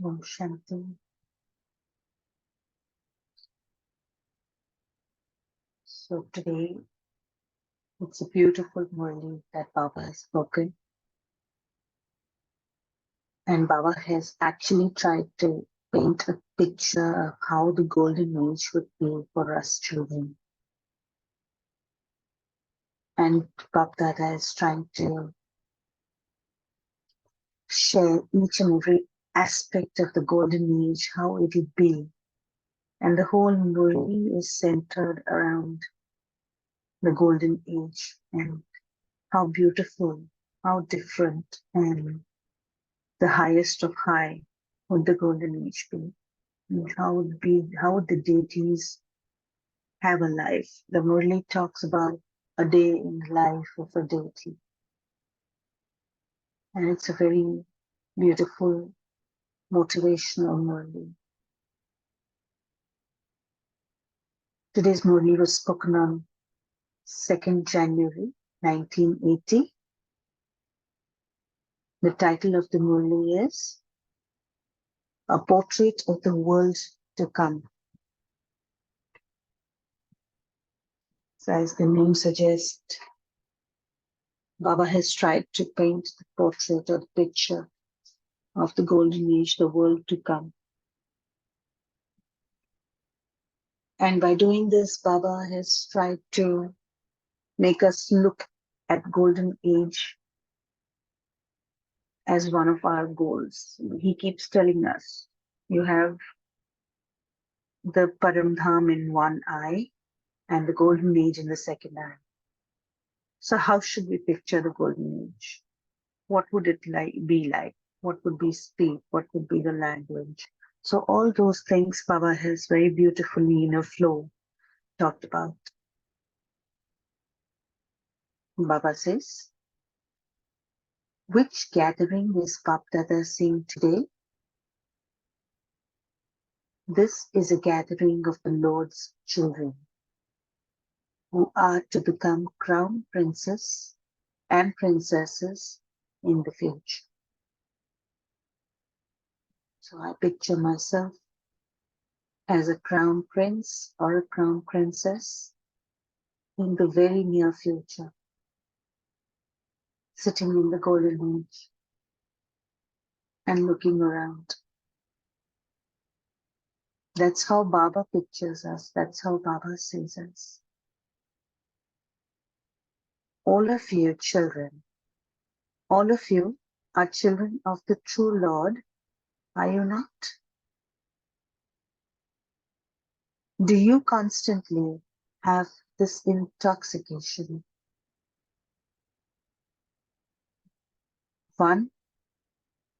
Om Shanti. So today it's a beautiful Murli that Baba has spoken, and Baba has actually tried to paint a picture of how the golden age would be for us children. And Baba is trying to share each and every aspect of the golden age, how it would be. And the whole Murli is centered around the golden age and how beautiful, how different, and the highest of high would the golden age be. And how would the deities have a life? The Murli talks about a day in the life of a deity. And it's a very beautiful, motivational Murli. Today's Murli was spoken on 2nd January 1980. The title of the Murli is A Portrait of the World to Come. So as the name suggests, Baba has tried to paint the portrait or the picture of the golden age, the world to come. And by doing this, Baba has tried to make us look at golden age as one of our goals. He keeps telling us, you have the Paramdham in one eye and the golden age in the second eye. So how should we picture the golden age? What would it be like? What would be speak? What would be the language? So all those things Baba has very beautifully in a flow talked about. Baba says, which gathering is Bapdada seeing today? This is a gathering of the Lord's children who are to become crown princes and princesses in the future. So I picture myself as a crown prince or a crown princess in the very near future, sitting in the golden age and looking around. That's how Baba pictures us. That's how Baba sees us. All of you children, all of you are children of the true Lord, are you not? Do you constantly have this intoxication? One,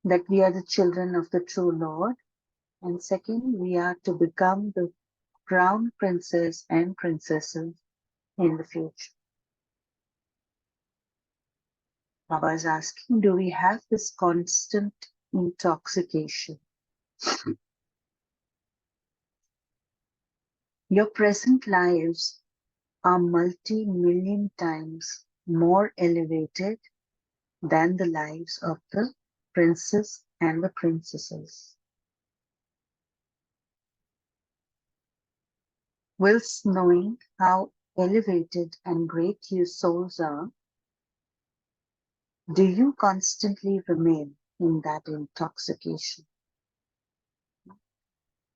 that we are the children of the true Lord, and second, we are to become the crown princes and princesses in the future. Baba is asking, do we have this constant intoxication? Your present lives are multi-million times more elevated than the lives of the princes and the princesses. Whilst knowing how elevated and great your souls are, do you constantly remain in that intoxication?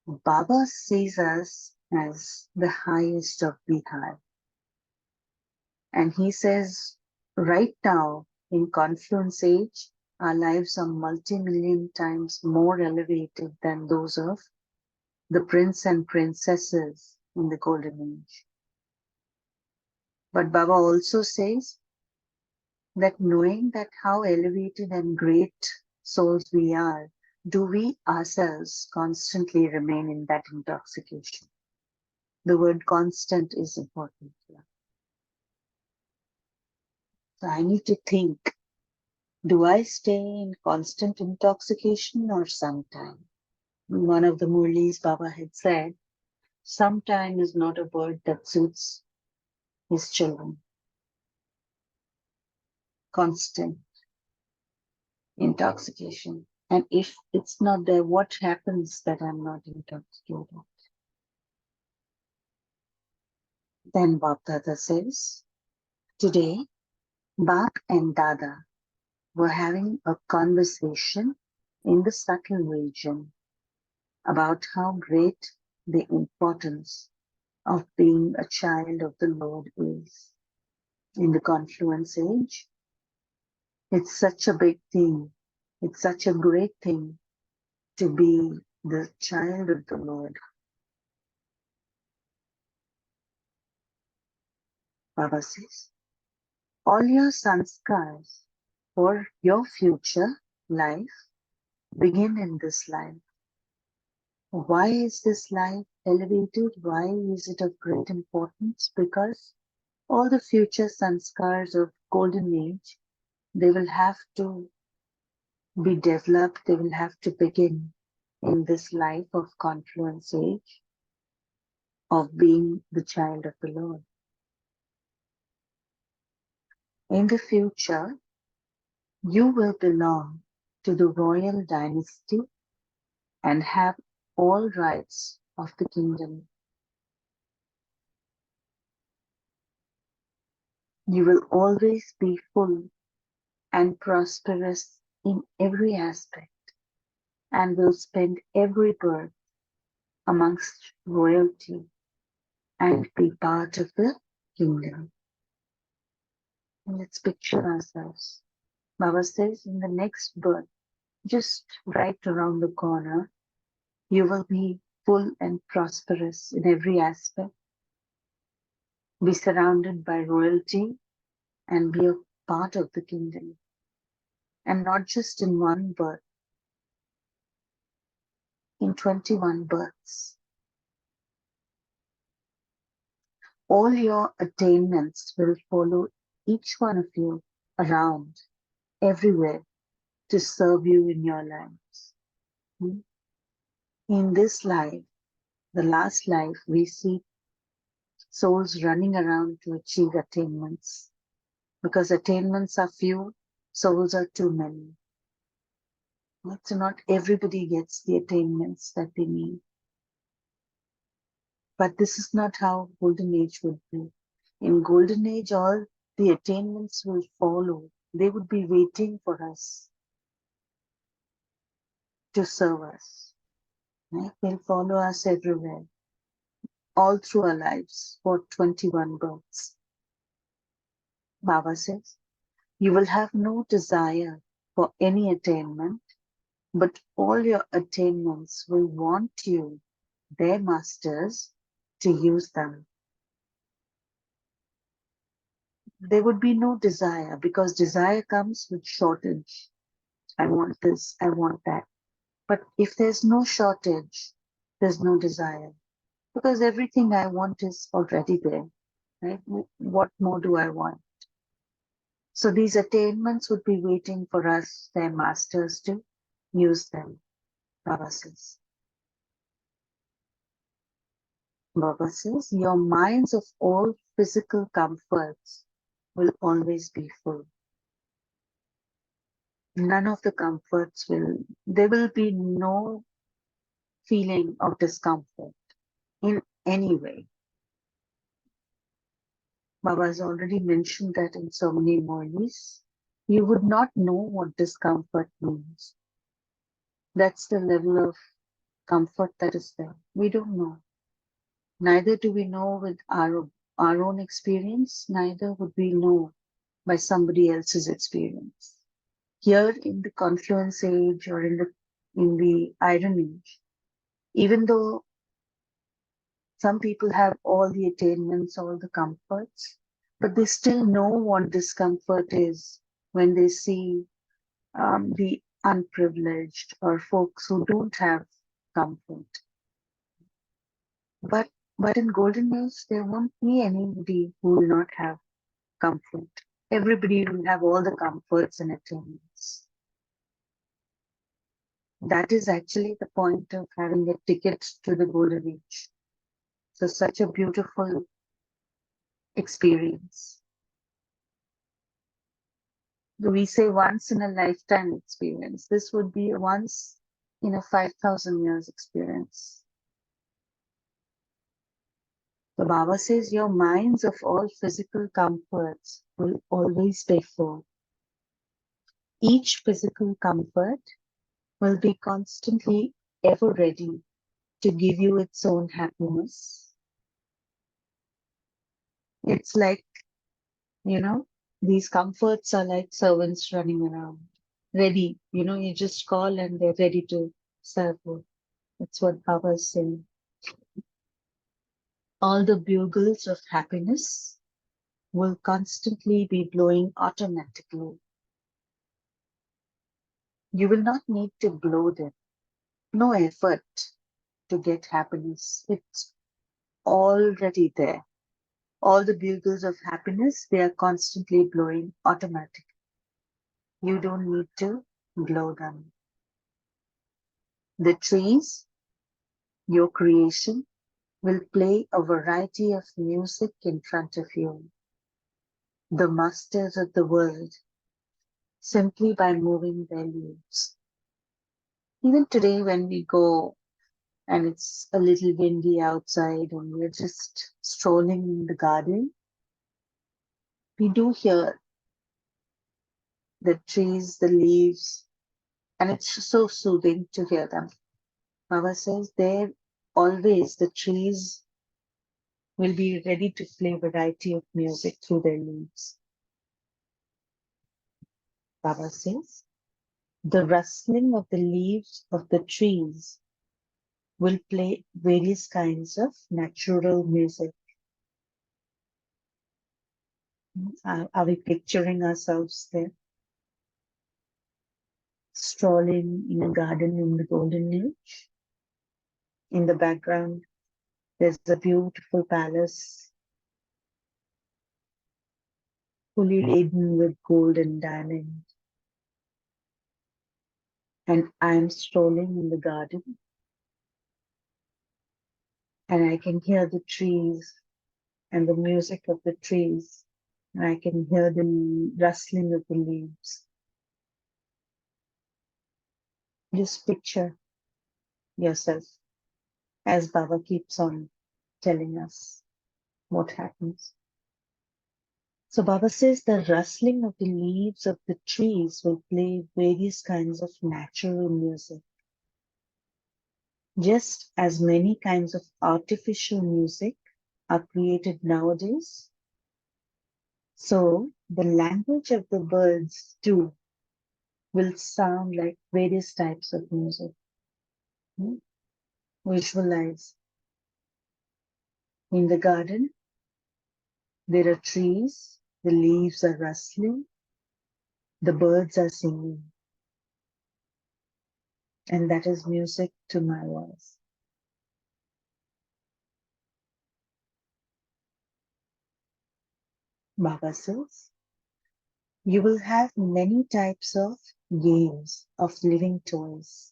Baba sees us as the highest of the high. And he says, right now, in confluence age, our lives are multi-million times more elevated than those of the prince and princesses in the golden age. But Baba also says that knowing that how elevated and great souls we are, do we ourselves constantly remain in that intoxication? The word constant is important here. So I need to think, do I stay in constant intoxication or sometime? One of the Murlis Baba had said, sometime is not a word that suits his children. Constant intoxication. And if it's not there, what happens that I'm not intoxicated? Then Bapdada says, today, Bap and Dada were having a conversation in the subtle region about how great the importance of being a child of the Lord is. In the confluence age, it's such a big thing. It's such a great thing to be the child of the Lord. Baba says, all your sanskars for your future life begin in this life. Why is this life elevated? Why is it of great importance? Because all the future sanskars of golden age, they will have to be developed, they will have to begin in this life of confluence age, of being the child of the Lord. In the future, you will belong to the royal dynasty and have all rights of the kingdom. You will always be full and prosperous in every aspect and will spend every birth amongst royalty and be part of the kingdom. And let's picture ourselves. Baba says in the next birth, just right around the corner, you will be full and prosperous in every aspect, be surrounded by royalty and be a part of the kingdom. And not just in one birth, in 21 births. All your attainments will follow each one of you around, everywhere, to serve you in your lives. In this life, the last life, we see souls running around to achieve attainments. Because attainments are few, souls are too many. So not everybody gets the attainments that they need. But this is not how Golden Age would be. In Golden Age, all the attainments will follow. They would be waiting for us to serve us. Right? They'll follow us everywhere, all through our lives for 21 births. Baba says, you will have no desire for any attainment, but all your attainments will want you, their masters, to use them. There would be no desire because desire comes with shortage. I want this, I want that. But if there's no shortage, there's no desire. Because everything I want is already there. Right? What more do I want? So these attainments would be waiting for us, their masters, to use them. Baba says. Baba says, your minds of all physical comforts will always be full. None of the comforts there will be no feeling of discomfort in any way. Baba has already mentioned that in so many Murlis. You would not know what discomfort means. That's the level of comfort that is there. We don't know. Neither do we know with our own experience, neither would we know by somebody else's experience. Here in the confluence age or in the iron age, even though some people have all the attainments, all the comforts, but they still know what discomfort is when they see the unprivileged or folks who don't have comfort. But in golden age, there won't be anybody who will not have comfort. Everybody will have all the comforts and attainments. That is actually the point of having a ticket to the golden age. So such a beautiful experience. We say once in a lifetime experience. This would be a once in a 5,000 years experience. The Baba says your minds of all physical comforts will always pay for. Each physical comfort will be constantly ever ready to give you its own happiness. It's like, these comforts are like servants running around, ready. You just call and they're ready to serve you. That's what Baba is saying. All the bugles of happiness will constantly be blowing automatically. You will not need to blow them. No effort to get happiness. It's already there. All the bugles of happiness, they are constantly blowing automatically. You don't need to blow them. The trees, your creation, will play a variety of music in front of you. The masters of the world, simply by moving their leaves. Even today, when we go and it's a little windy outside and we're just strolling in the garden, we do hear the trees, the leaves, and it's so soothing to hear them. Baba says there always the trees will be ready to play a variety of music through their leaves. Baba says the rustling of the leaves of the trees will play various kinds of natural music. Are we picturing ourselves there? Strolling in a garden in the golden age. In the background, there's a beautiful palace, fully laden with gold and diamond. And I'm strolling in the garden, and I can hear the trees and the music of the trees, and I can hear the rustling of the leaves. Just picture yourself as Baba keeps on telling us what happens. So Baba says the rustling of the leaves of the trees will play various kinds of natural music. Just as many kinds of artificial music are created nowadays, so the language of the birds too will sound like various types of music. Visualize. In the garden, there are trees, the leaves are rustling, the birds are singing. And that is music to my ears. Baba says, you will have many types of games of living toys.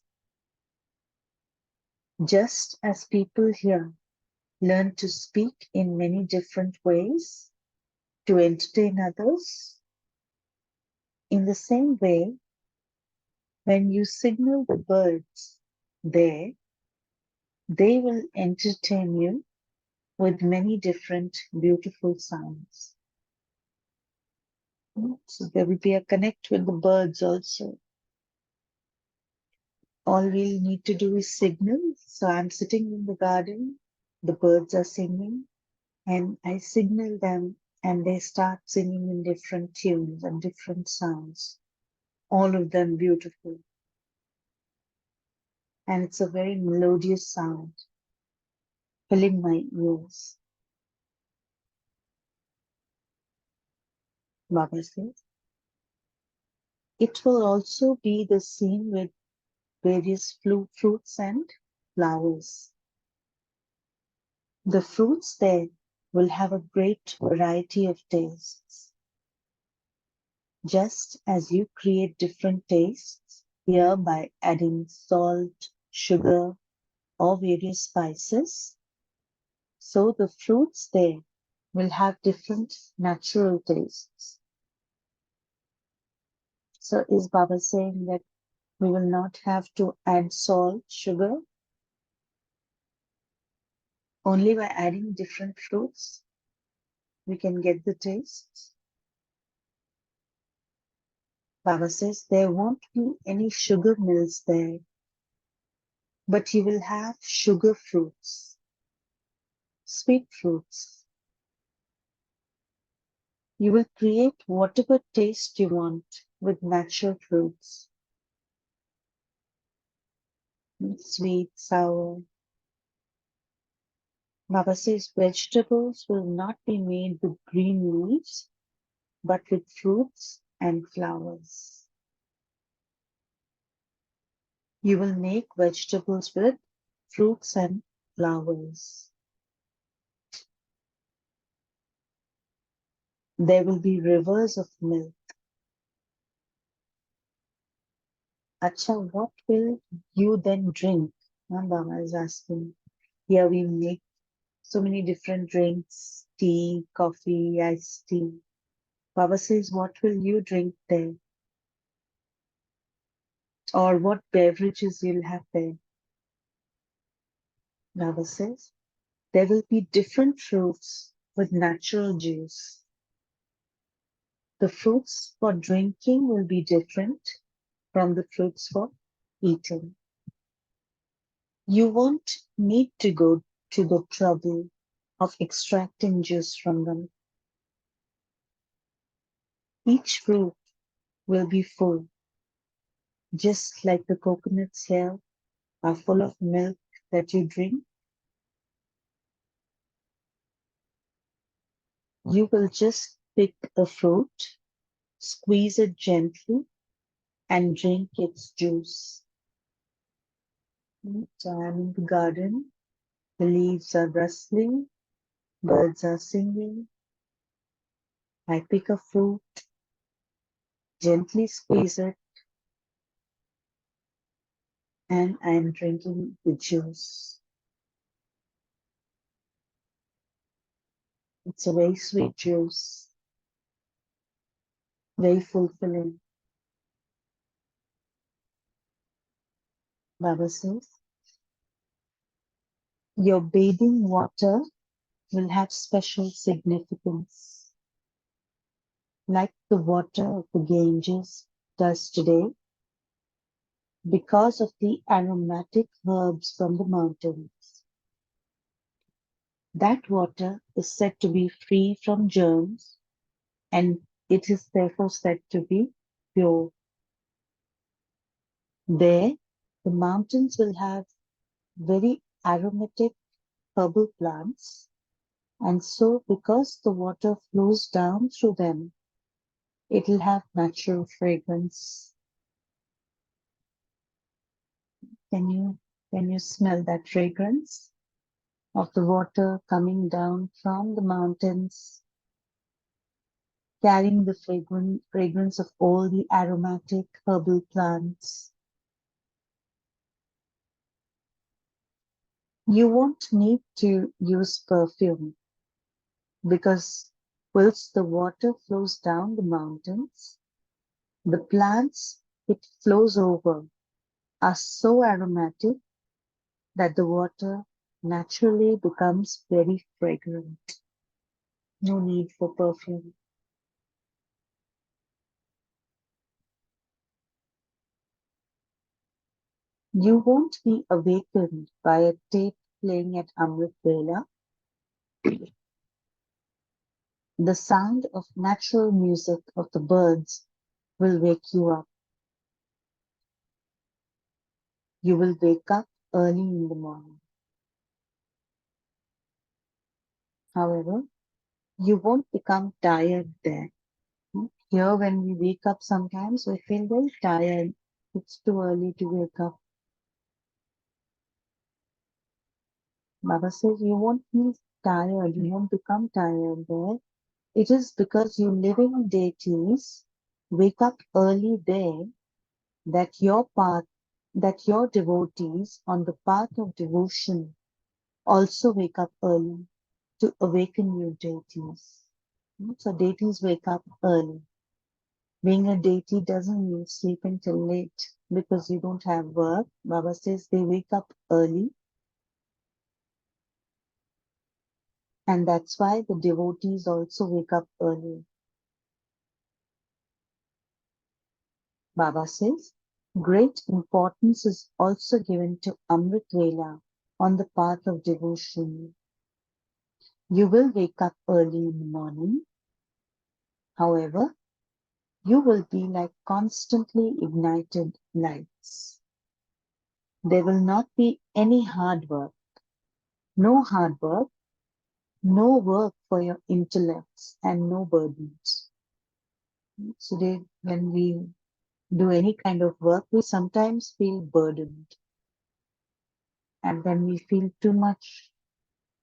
Just as people here learn to speak in many different ways to entertain others, in the same way, when you signal the birds there, they will entertain you with many different beautiful sounds. So there will be a connect with the birds also. All we'll need to do is signal. So I'm sitting in the garden, the birds are singing, and I signal them and they start singing in different tunes and different sounds, all of them beautiful. And it's a very melodious sound, filling my ears. Baba says, it will also be the same with various fruits and flowers. The fruits there will have a great variety of tastes. Just as you create different tastes here by adding salt, sugar, or various spices, so the fruits there will have different natural tastes. So is Baba saying that we will not have to add salt, sugar, only by adding different fruits we can get the taste? Baba says there won't be any sugar mills there, but you will have sugar fruits, sweet fruits. You will create whatever taste you want with natural fruits, sweet, sour. Baba says vegetables will not be made with green leaves, but with fruits and flowers. You will make vegetables with fruits and flowers. There will be rivers of milk. Acha, what will you then drink? Baba is asking. Here we make so many different drinks, tea, coffee, iced tea. Baba says, what will you drink there? Or what beverages you'll have there? Baba says, there will be different fruits with natural juice. The fruits for drinking will be different from the fruits for eating. You won't need to go to the trouble of extracting juice from them. Each fruit will be full, just like the coconuts here are full of milk that you drink. You will just pick a fruit, squeeze it gently, and drink its juice. So I'm in the garden, the leaves are rustling, birds are singing. I pick a fruit, gently squeeze it, and I am drinking the juice. It's a very sweet juice, very fulfilling. Baba says, your bathing water will have special significance. Like the water of the Ganges does today, because of the aromatic herbs from the mountains. That water is said to be free from germs, and it is therefore said to be pure. There, the mountains will have very aromatic herbal plants, and so because the water flows down through them, it will have natural fragrance. Can you smell that fragrance of the water coming down from the mountains, carrying the fragrance of all the aromatic herbal plants? You won't need to use perfume because whilst the water flows down the mountains, the plants it flows over are so aromatic that the water naturally becomes very fragrant. No need for perfume. You won't be awakened by a tape playing at Amrit Vela. The sound of natural music of the birds will wake you up. You will wake up early in the morning. However, you won't become tired there. Here, when we wake up, sometimes we feel very tired. It's too early to wake up. Baba says you won't feel tired, you won't become tired there. It is because you living deities wake up early there that your devotees on the path of devotion also wake up early to awaken you deities. So deities wake up early. Being a deity doesn't mean sleeping till late because you don't have work. Baba says they wake up early, and that's why the devotees also wake up early. Baba says great importance is also given to Amrit Vela on the path of devotion. You will wake up early in the morning. However, you will be like constantly ignited lights. There will not be any hard work, no hard work, no work for your intellects, and no burdens. So when we do any kind of work, we sometimes feel burdened. And when we feel too much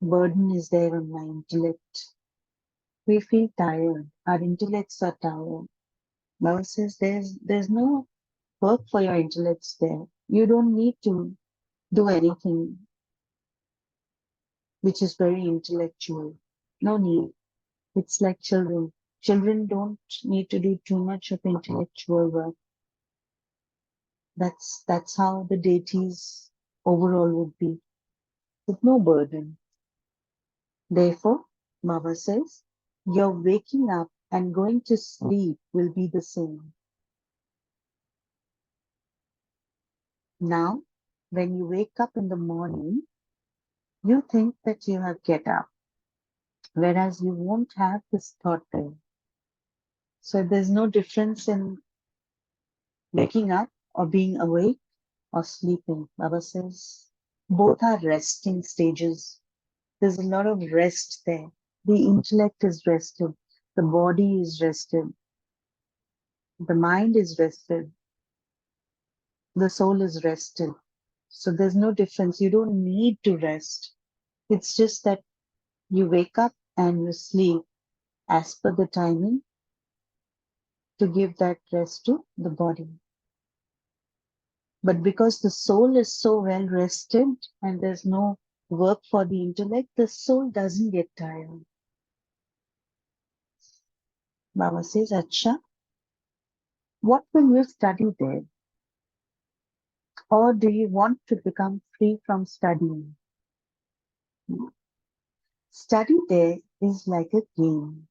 burden is there on my intellect, we feel tired. Our intellects are tired. Baba says there's no work for your intellects there. You don't need to do anything which is very intellectual. No need. It's like children. Children don't need to do too much of intellectual work. That's how the deities overall would be, with no burden. Therefore, Baba says, your waking up and going to sleep will be the same. Now, when you wake up in the morning, you think that you have get up, whereas you won't have this thought there. So there's no difference in waking up or being awake or sleeping. Baba says both are resting stages. There's a lot of rest there. The intellect is rested, the body is rested, the mind is rested, the soul is rested. So there's no difference. You don't need to rest. It's just that you wake up and you sleep as per the timing to give that rest to the body. But because the soul is so well rested and there's no work for the intellect, the soul doesn't get tired. Baba says, Acha, what will you study there? Or do you want to become free from studying? Study there is like a game.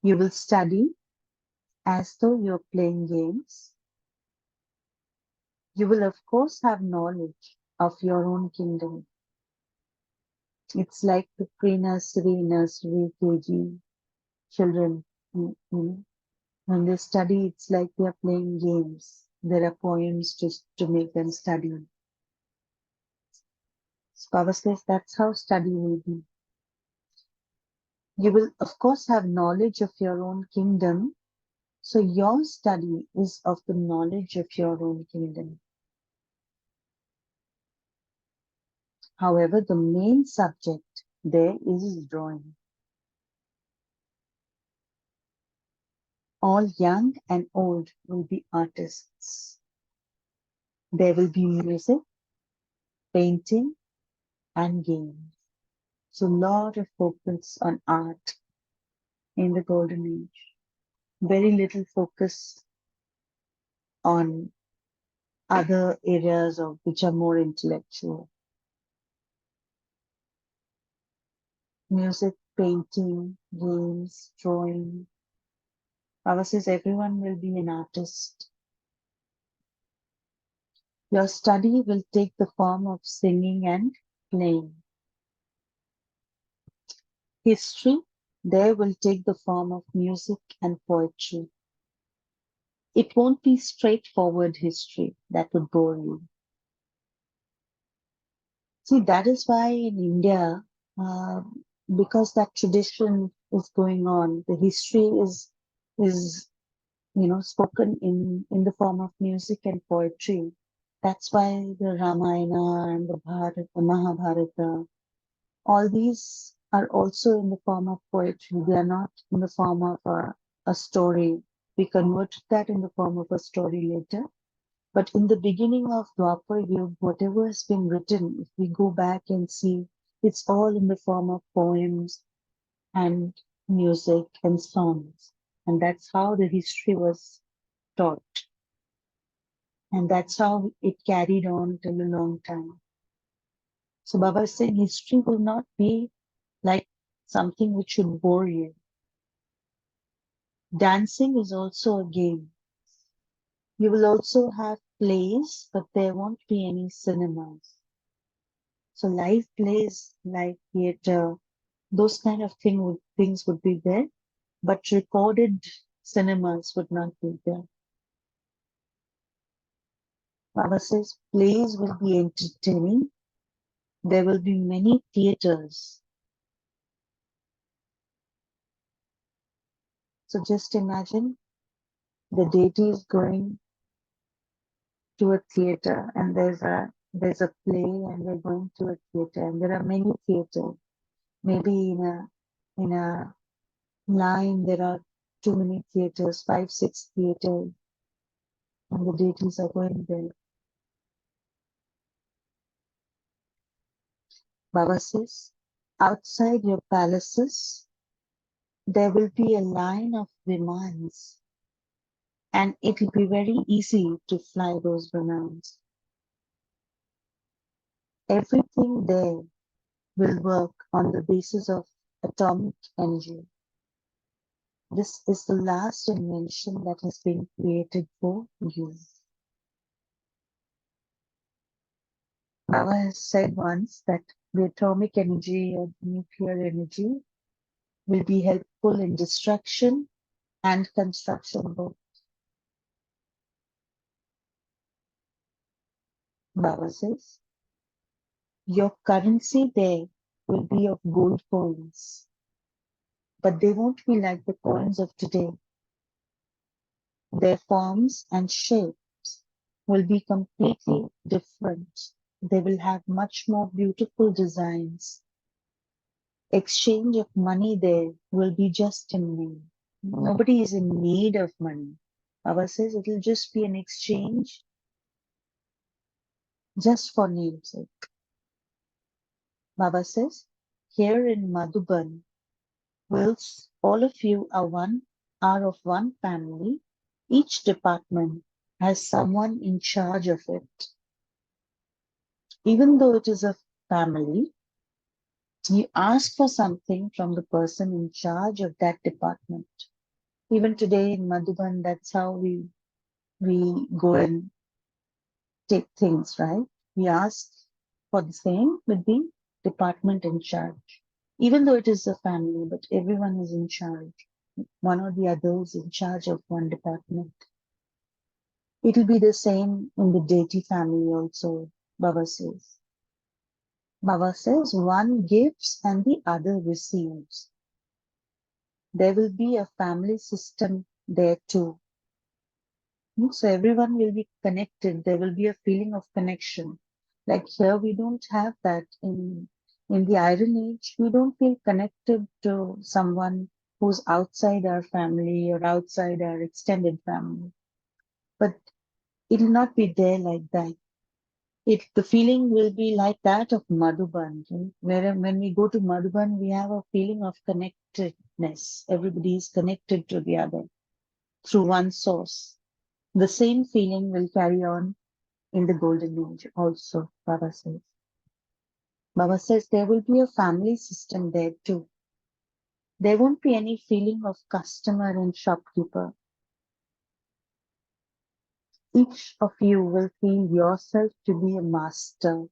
You will study as though you're playing games. You will, of course, have knowledge of your own kingdom. It's like the pre-nursery, nursery, KG children. When they study, it's like they're playing games. There are poems just to make them study. So Baba says that's how study will be. You will, of course, have knowledge of your own kingdom. So your study is of the knowledge of your own kingdom. However, the main subject there is drawing. All young and old will be artists. There will be music, painting, and games. So, a lot of focus on art in the golden age. Very little focus on other areas of which are more intellectual. Music, painting, games, drawing. Baba says everyone will be an artist. Your study will take the form of singing and playing. History there will take the form of music and poetry. It won't be straightforward history that would bore you. See, that is why in India, uh, because that tradition is going on, the history is spoken in the form of music and poetry. That's why the Ramayana and the Mahabharata, all these are also in the form of poetry. They are not in the form of a story. We converted that in the form of a story later. But in the beginning of Dwapar Yuga, whatever has been written, if we go back and see, it's all in the form of poems and music and songs. And that's how the history was taught. And that's how it carried on till a long time. So Baba is saying history will not be like something which should bore you. Dancing is also a game. You will also have plays, but there won't be any cinemas. So live plays like theater, those kind of things would be there, but recorded cinemas would not be there. Baba says plays will be entertaining. There will be many theaters. So just imagine the deity is going to a theater and there's a play and they're going to a theater and there are many theaters. Maybe in a line there are too many theaters, 5, 6 theaters, and the deities are going there. Baba says, outside your palaces, there will be a line of vimans, and it will be very easy to fly those vimans. Everything there will work on the basis of atomic energy. This is the last invention that has been created for you. Baba has said once that the atomic energy or nuclear energy will be helpful in destruction and construction both. Baba says, your currency there will be of gold coins, but they won't be like the coins of today. Their forms and shapes will be completely different. They will have much more beautiful designs. Exchange of money there will be just in name. Nobody is in need of money. Baba says it will just be an exchange just for namesake. Baba says, here in Madhuban, whilst all of you are of one family, each department has someone in charge of it. Even though it is a family, you ask for something from the person in charge of that department. Even today in Madhuban, that's how we go and take things, right? We ask for the same with the department in charge. Even though it is a family, but everyone is in charge. One or the other is in charge of one department. It will be the same in the deity family also, Baba says. Baba says one gives and the other receives. There will be a family system there too. So everyone will be connected. There will be a feeling of connection. Like here, we don't have that. In the Iron Age, we don't feel connected to someone who's outside our family or outside our extended family. But it will not be there like that. The feeling will be like that of Madhuban. Where when we go to Madhuban, we have a feeling of connectedness. Everybody is connected to the other through one source. The same feeling will carry on in the golden age also, Baba says. Baba says there will be a family system there too. There won't be any feeling of customer and shopkeeper. Each of you will feel yourself to be a master,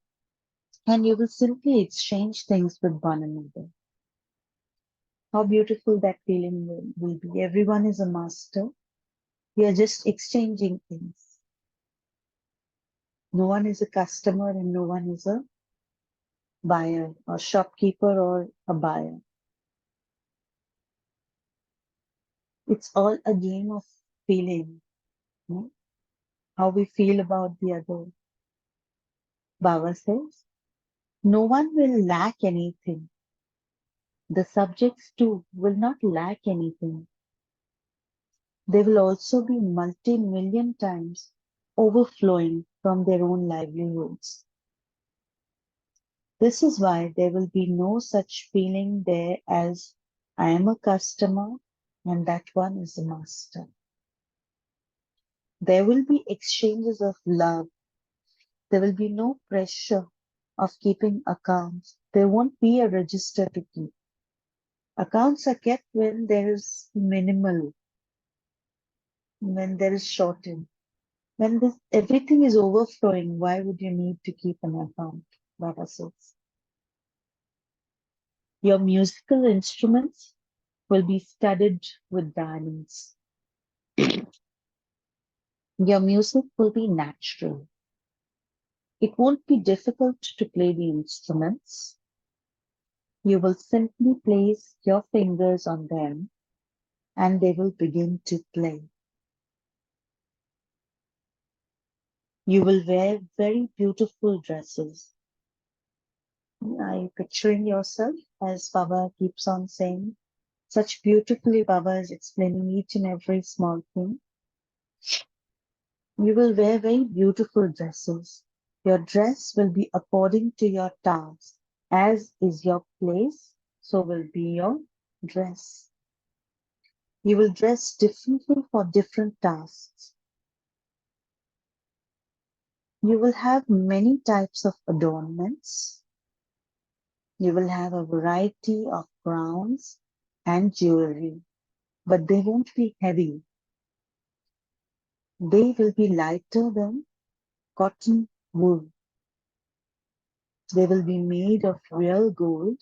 and you will simply exchange things with one another. How beautiful that feeling will be. Everyone is a master. We are just exchanging things. No one is a customer and no one is a buyer or shopkeeper or a buyer. It's all a game of feeling, how we feel about the other. Baba says, no one will lack anything. The subjects too will not lack anything. They will also be multi-million times overflowing from their own livelihoods. This is why there will be no such feeling there as I am a customer, I am a buyer. It's all a game of feeling, how we feel about the other. Baba says, no one will lack anything. The subjects too will not lack anything. They will also be multi-million times overflowing from their own livelihoods. This is why there will be no such feeling there as I am a customer, and that one is the master. There will be exchanges of love. There will be no pressure of keeping accounts. There won't be a register to keep. Accounts are kept when there is minimal, when there is shortage. When everything is overflowing, why would you need to keep an account? Baba says. Your musical instruments will be studded with diamonds. Your music will be natural. It won't be difficult to play the instruments. You will simply place your fingers on them and they will begin to play. You will wear very beautiful dresses. Are you picturing yourself, as Baba keeps on saying? Such beautifully, Baba is explaining each and every small thing. You will wear very beautiful dresses. Your dress will be according to your task. As is your place, so will be your dress. You will dress differently for different tasks. You will have many types of adornments. You will have a variety of crowns and jewelry, but they won't be heavy. They will be lighter than cotton wool. They will be made of real gold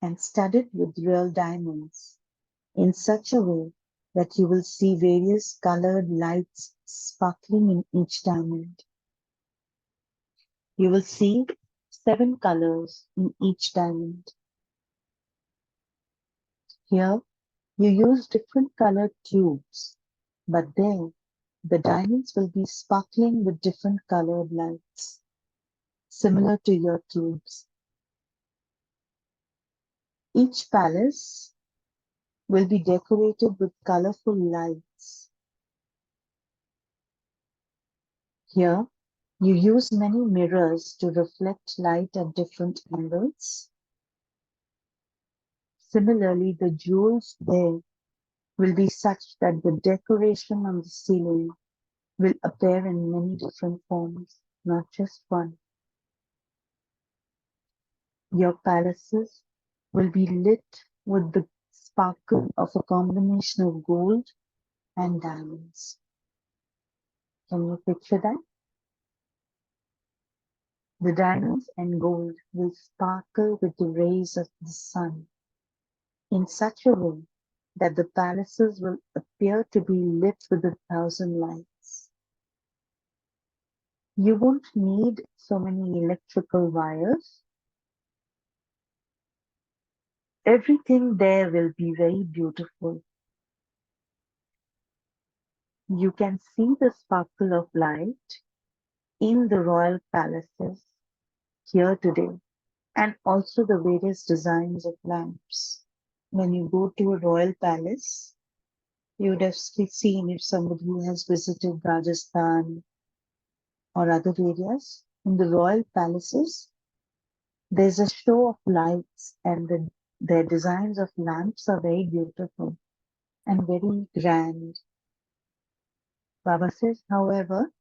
and studded with real diamonds in such a way that you will see various colored lights sparkling in each diamond. You will see 7 colors in each diamond. Here, you use different colored tubes, but there, the diamonds will be sparkling with different colored lights, similar to your tubes. Each palace will be decorated with colorful lights. Here, you use many mirrors to reflect light at different angles. Similarly, the jewels there will be such that the decoration on the ceiling will appear in many different forms, not just one. Your palaces will be lit with the sparkle of a combination of gold and diamonds. Can you picture that? The diamonds and gold will sparkle with the rays of the sun in such a way that the palaces will appear to be lit with 1,000 lights. You won't need so many electrical wires. Everything there will be very beautiful. You can see the sparkle of light in the royal palaces here today, and also the various designs of lamps. When you go to a royal palace, you would have seen, if somebody who has visited Rajasthan or other areas, in the royal palaces, there's a show of lights, and their designs of lamps are very beautiful and very grand. Baba says, however,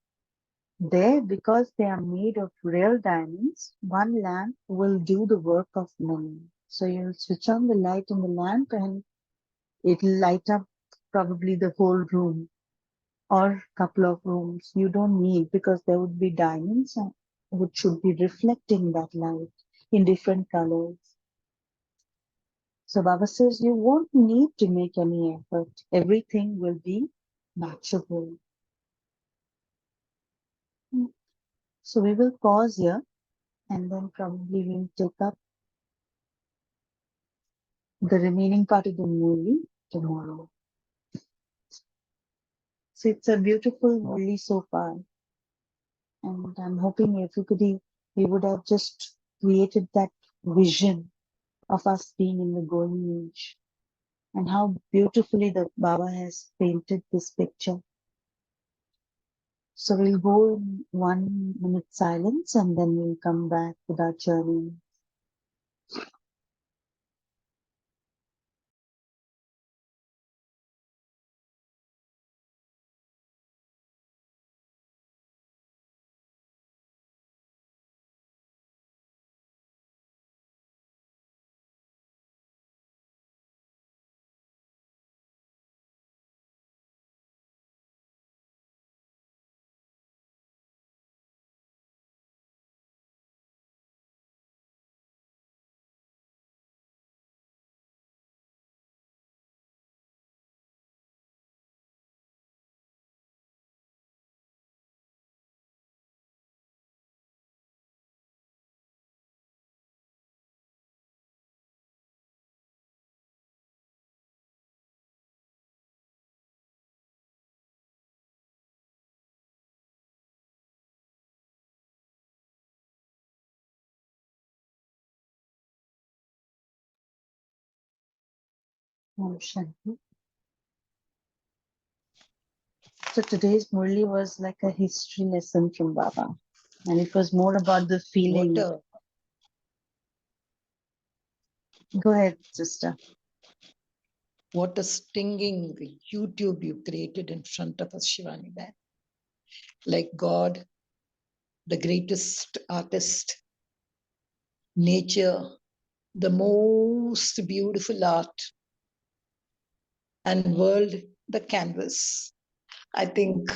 there, because they are made of real diamonds, one lamp will do the work of many. So you'll switch on the light in the lamp and it'll light up probably the whole room or couple of rooms. You don't need, because there would be diamonds which should be reflecting that light in different colors. So Baba says you won't need to make any effort. Everything will be natural. So we will pause here and then probably we'll take up the remaining part of the movie tomorrow. So it's a beautiful movie so far. And I'm hoping everybody, we would have just created that vision of us being in the golden age, and how beautifully the Baba has painted this picture. So we'll go in 1 minute silence and then we'll come back with our journey. Om Shanti. So today's Murli was like a history lesson from Baba. And it was more about the feeling. Go ahead, sister. What a stinging YouTube you created in front of us, Shivani Ben. Like God, the greatest artist, nature, the most beautiful art, and world, the canvas. I think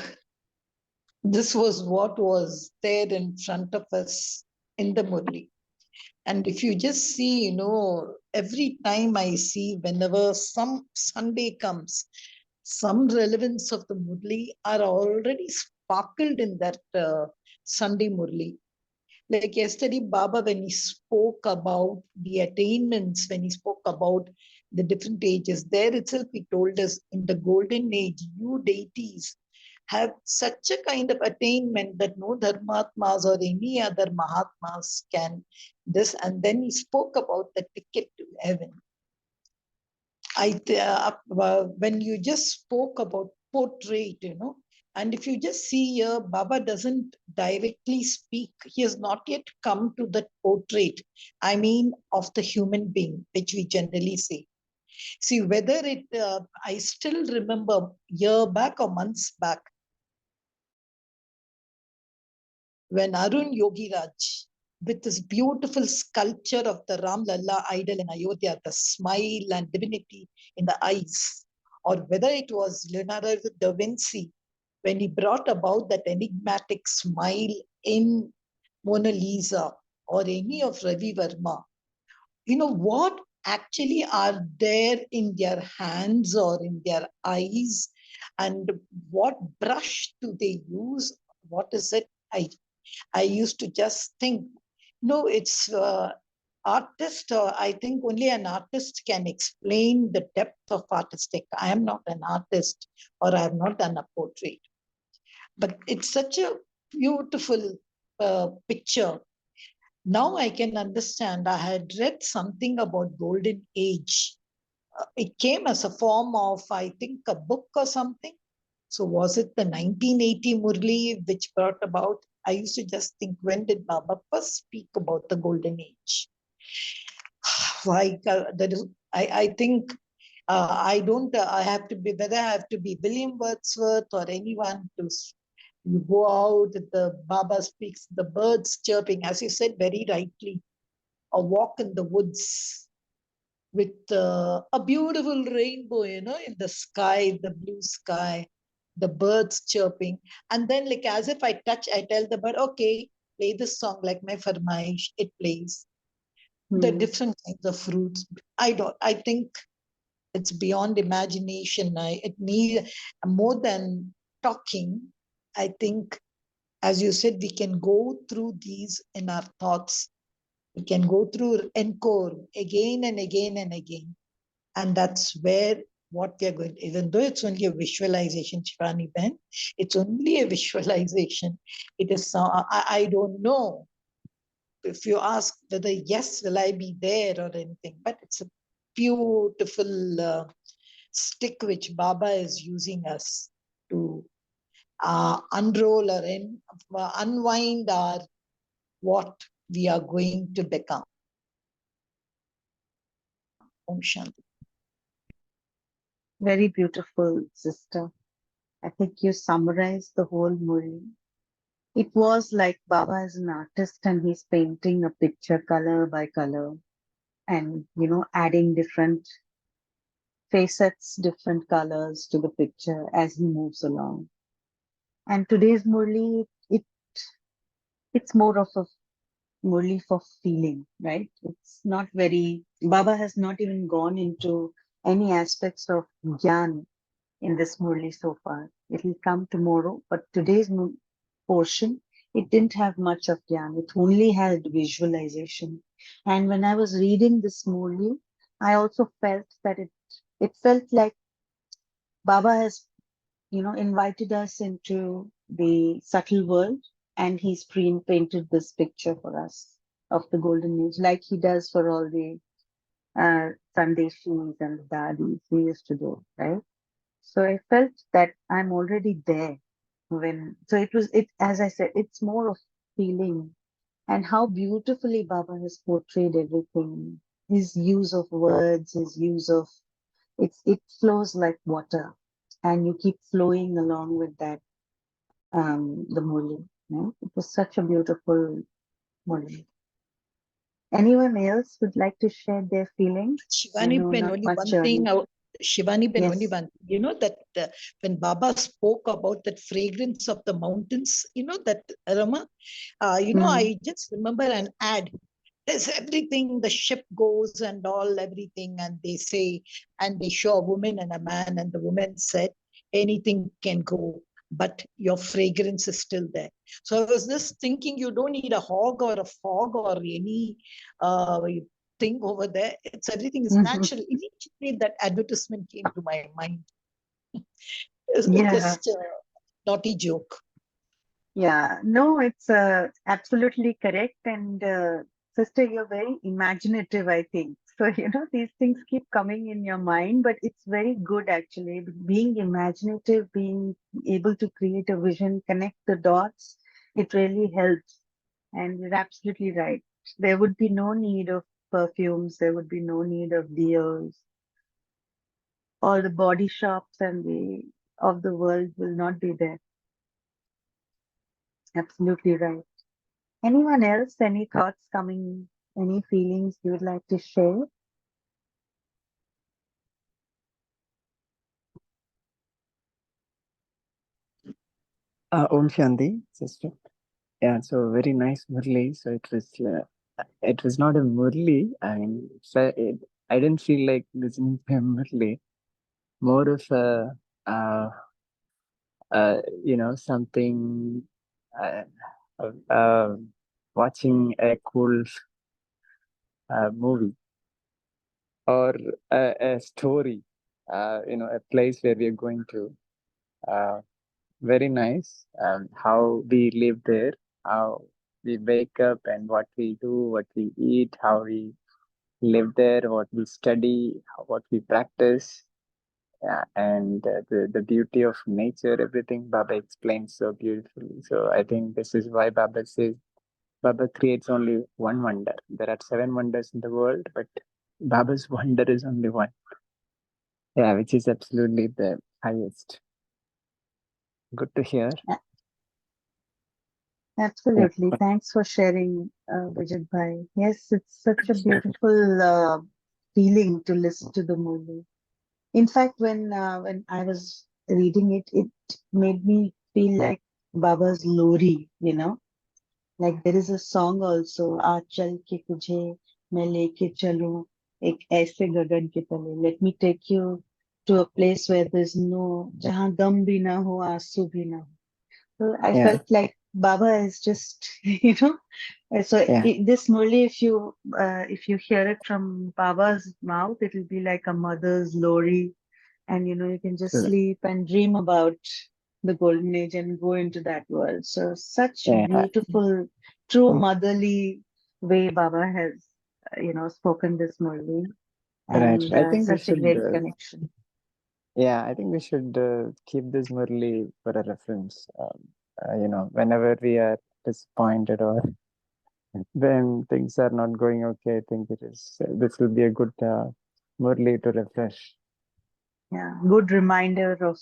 this was what was there in front of us in the Murli. And if you just see, every time I see, whenever some Sunday comes, some relevance of the Murli are already sparkled in that Sunday Murli. Like yesterday, Baba, when he spoke about the attainments, when he spoke about the different ages, there itself he told us in the golden age, you deities have such a kind of attainment that no dharmatmas or any other mahatmas can this. And then he spoke about the ticket to heaven. When you just spoke about portrait, and if you just see here, Baba doesn't directly speak. He has not yet come to that portrait. I mean, of the human being, which we generally say. See, whether I still remember year back or months back, when Arun Yogi Raj, with this beautiful sculpture of the Ram Lalla idol in Ayodhya, the smile and divinity in the eyes, or whether it was Leonardo da Vinci, when he brought about that enigmatic smile in Mona Lisa, or any of Ravi Verma, what actually are there in their hands or in their eyes, and what brush do they use? What is it? I used to just think, no, it's artist, or I think only an artist can explain the depth of artistic. I am not an artist, or I have not done a portrait. But it's such a beautiful picture. Now I can understand. I had read something about Golden Age. It came as a form of, I think, a book or something. So was it the 1980 Murli which brought about? I used to just think, when did Baba first speak about the golden age? I think I don't. I have to be, whether I have to be William Wordsworth or anyone to. You go out, the Baba speaks, the birds chirping, as you said very rightly, a walk in the woods with a beautiful rainbow, in the sky, the blue sky, the birds chirping. And then, like, as if I tell the bird, okay, play this song like my farmaish, it plays. The different kinds of fruits. I think it's beyond imagination. It needs more than talking. I think, as you said, we can go through these in our thoughts. We can go through encore again and again and again. And that's where what we are going to, even though it's only a visualization, Shivani Ben, it's only a visualization. It is, I don't know if you ask whether, yes, will I be there or anything, but it's a beautiful stick which Baba is using us to unroll or unwind our what we are going to become. Om Shanti. Very beautiful, sister. I think you summarized the whole Murli. It was like Baba is an artist and he's painting a picture color by color and, adding different facets, different colors to the picture as he moves along. And today's Murli, it's more of a Murli for feeling, right? It's not very, Baba has not even gone into any aspects of Gyan in this Murli so far. It will come tomorrow, but today's portion, it didn't have much of Gyan. It only had visualization. And when I was reading this Murli, I also felt that it felt like Baba has, invited us into the subtle world, and he's painted this picture for us of the golden age, like he does for all the Sandeshis and dadis we used to do, right? So I felt that I'm already there so it, as I said, it's more of feeling and how beautifully Baba has portrayed everything. His use of words, his use of, it flows like water and you keep flowing along with that, the Murli. Right? It was such a beautiful Murli. Anyone else would like to share their feelings? I Shivani know Ben, not only much one thing. early. Shivani Ben, only Yes. one. That when Baba spoke about that fragrance of the mountains, that aroma. Mm. I just remember an ad. There's everything. The ship goes and all everything, and they say, and they show a woman and a man, and the woman said, anything can go, but your fragrance is still there. So I was just thinking, you don't need a hog or a fog or any uh, thing over there. It's everything is natural. Immediately that advertisement came to my mind. It's Yeah. just a naughty joke. Yeah, no, it's absolutely correct. And sister, you're very imaginative, I think. So, these things keep coming in your mind, but it's very good actually. Being imaginative, being able to create a vision, connect the dots, it really helps. And you're absolutely right. There would be no need of perfumes, there would be no need of deos. All the body shops and the of the world will not be there. Absolutely right. Anyone else? Any thoughts coming? Any feelings you would like to share? Om Shanti, sister. Yeah, so very nice Murli. So it was not a Murli. I didn't feel like listening to a Murli. More of uh, something, uh, uh, uh, watching a cool movie or a story. A place where we are going to. Uh, Very nice. How we live there, how we wake up and what we do, what we eat, how we live there, what we study, what we practice, and the beauty of nature, everything Baba explains so beautifully. So I think this is why Baba says Baba creates only one wonder. There are seven wonders in the world, but Baba's wonder is only one. Yeah, which is absolutely the highest. Good to hear. A- Yeah. Absolutely. Thanks for sharing, Vijay Bhai. Yes, it's such a beautiful feeling to listen to the movie. In fact, when I was reading it, it made me feel like Baba's Lori, Like there is a song also, "Aaj chal ke tujhe मैं लेके चलूं एक ऐसे गगन के तले." Let me take you to a place where there's no, जहाँ गम भी ना हो, आंसू भी ना हो. So I Yeah. felt like Baba is just, So Yeah. this Murli, if you hear it from Baba's mouth, it will be like a mother's lori, and you can just True. sleep and dream about the golden age and go into that world. So such Yeah. beautiful, true motherly way Baba has, spoken this Murli, Right. and I think we such a should, great connection. yeah, I think we should keep this Murli for a reference. Whenever we are disappointed or when things are not going okay, I think this will be a good Murli to refresh. Yeah, good reminder of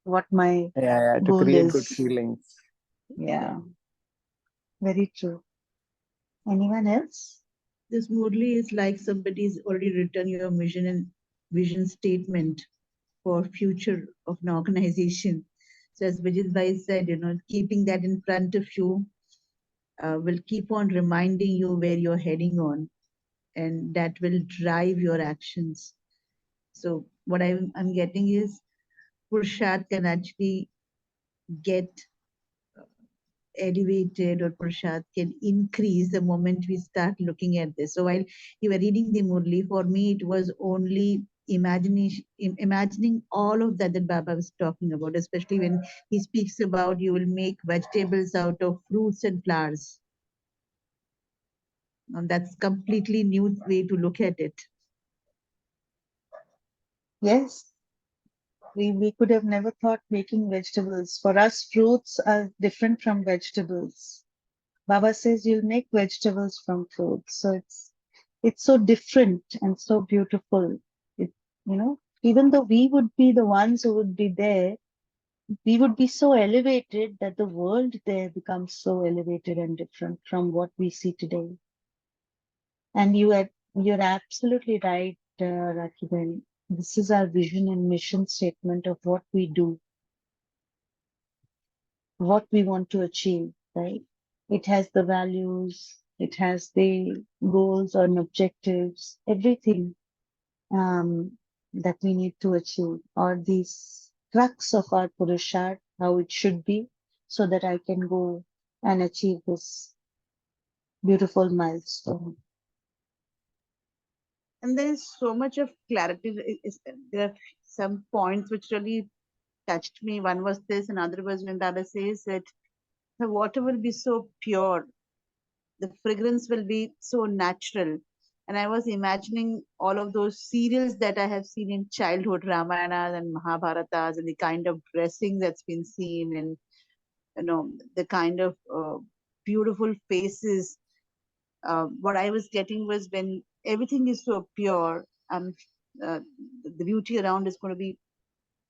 what my Yeah, yeah, to goal create good is. feelings. Yeah, very true. Anyone else? This Murli is like somebody's already written your mission and vision statement for future of an organization. So as Vijay Bhai said, keeping that in front of you will keep on reminding you where you're heading on, and that will drive your actions. So what I'm getting is Purushart can actually get elevated, or prasad can increase the moment we start looking at this. So while you were reading the Murli, for me it was only imagining all of that Baba was talking about, especially when he speaks about you will make vegetables out of fruits and flowers. And that's completely new way to look at it. Yes, we could have never thought making vegetables. For us, fruits are different from vegetables. Baba says you'll make vegetables from fruits. So it's so different and so beautiful. It, even though we would be the ones who would be there, we would be so elevated that the world there becomes so elevated and different from what we see today. And you're absolutely right, Rakhiben. This is our vision and mission statement of what we do, what we want to achieve, right? It has the values, it has the goals and objectives, everything that we need to achieve, or these crux of our Purusharth, how it should be, so that I can go and achieve this beautiful milestone. And there is so much of clarity. There are some points which really touched me. One was this, another was when Baba says that the water will be so pure, the fragrance will be so natural. And I was imagining all of those serials that I have seen in childhood, Ramayanas and Mahabharatas, and the kind of dressing that's been seen, and the kind of beautiful faces. What I was getting was when everything is so pure, uh, the beauty around is going to be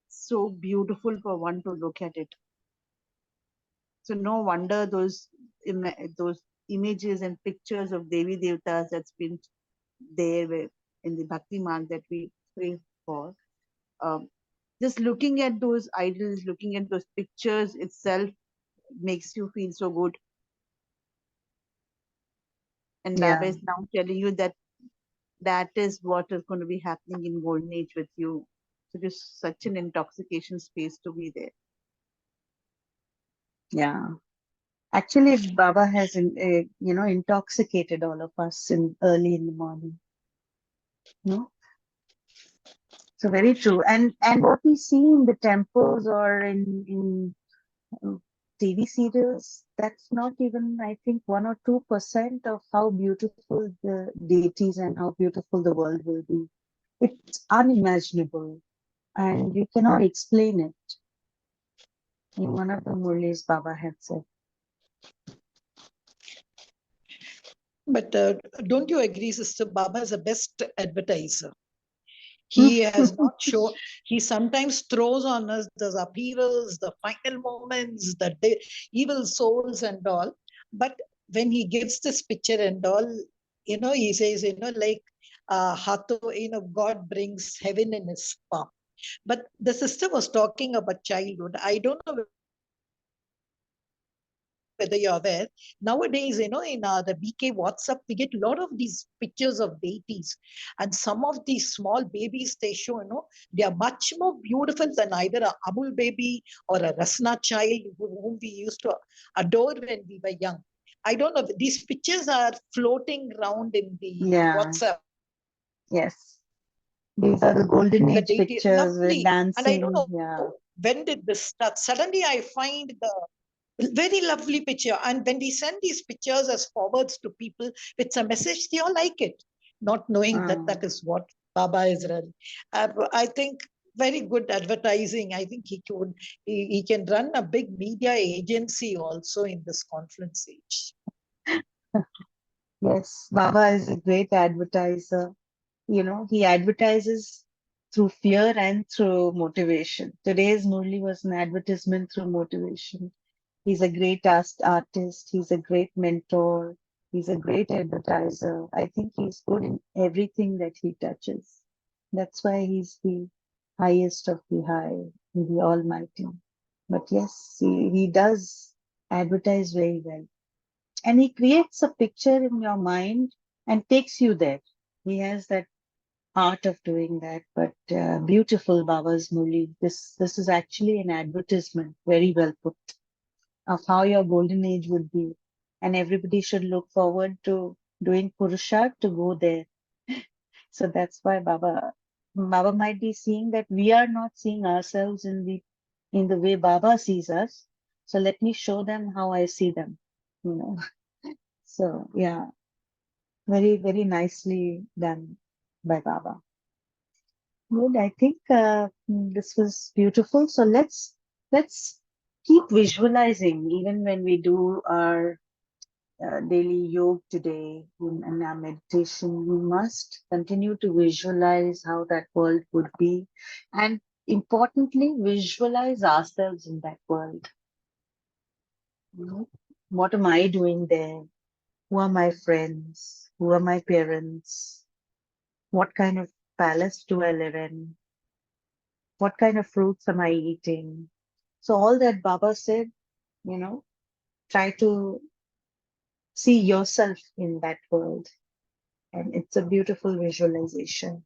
so beautiful for one to look at it. So no wonder those images and pictures of Devi Devtas that's been there in the Bhakti Marg that we pray for. Um, just looking at those idols, looking at those pictures itself makes you feel so good. And Baba Yeah, is now telling you that that is what is going to be happening in Golden Age with you. So it is such an intoxication space to be there. yeah. Actually, Baba has, intoxicated all of us in early in the morning. No, so very true. And what we see in the temples or in TV serials, that's not even, I think, 1 or 2% of how beautiful the deities and how beautiful the world will be. It's unimaginable, and you cannot explain it. In one of the Murlis, Baba had said. But don't you agree, Sister? Baba is the best advertiser. He has not shown, he sometimes throws on us the upheavals, the final moments, the evil souls and all. But when he gives this picture and all, he says, like, God brings heaven in his palm. But the sister was talking about childhood. I don't know whether you're aware. Nowadays, in the BK WhatsApp, we get a lot of these pictures of deities. And some of these small babies they show, they are much more beautiful than either a Amul baby or a Rasna child whom we used to adore when we were young. I don't know. These pictures are floating around in the WhatsApp. Yeah, yes. The These are the deity, golden age lovely. pictures And with I don't know dancing. when Yeah. did this start. Suddenly I find the very lovely picture. And when we send these pictures as forwards to people with some message, they all like it, not knowing that that Mm. is what Baba is running. I think very good advertising. I think he can run a big media agency also in this conference age. Yes, Baba is a great advertiser. He advertises through fear and through motivation. Today's Murli was an advertisement through motivation. He's a great artist. He's a great mentor. He's a great advertiser. I think he's good in everything that he touches. That's why he's the highest of the high, the Almighty. But yes, he does advertise very well. And he creates a picture in your mind and takes you there. He has that art of doing that. But beautiful Baba's Murli. This is actually an advertisement, very well put, of how your golden age would be. And everybody should look forward to doing Purusharth to go there. So that's why Baba might be seeing that we are not seeing ourselves in the way Baba sees us. So let me show them how I see them. You know. So yeah, very, very nicely done by Baba. Good. I think this was beautiful. So let's keep visualizing even when we do our daily yoga today in our meditation. We must continue to visualize how that world would be, and importantly, visualize ourselves in that world. You know, what am I doing there? Who are my friends? Who are my parents? What kind of palace do I live in? What kind of fruits am I eating? So all that Baba said, try to see yourself in that world. And it's a beautiful visualization.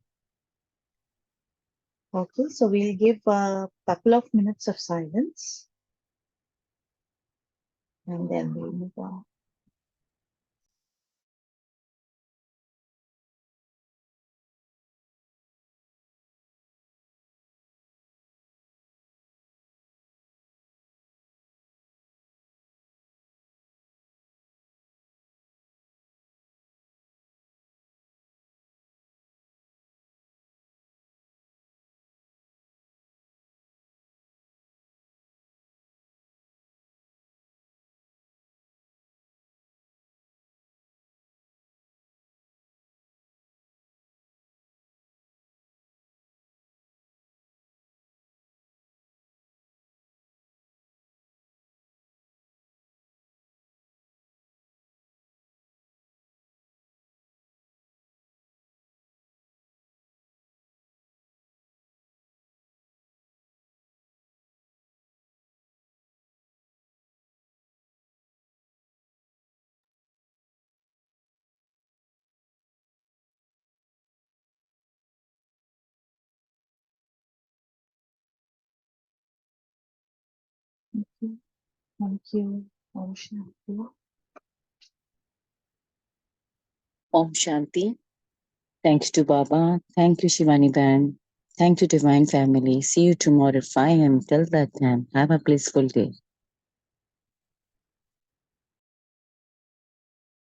Okay, so we'll give a couple of minutes of silence and then we'll move on. Thank you. Thank you. Om Shanti. Om Shanti. Thanks to Baba. Thank you, Shivani Ban. Thank you, Divine Family. See you tomorrow at 5 a.m. Till that time, have a blissful day.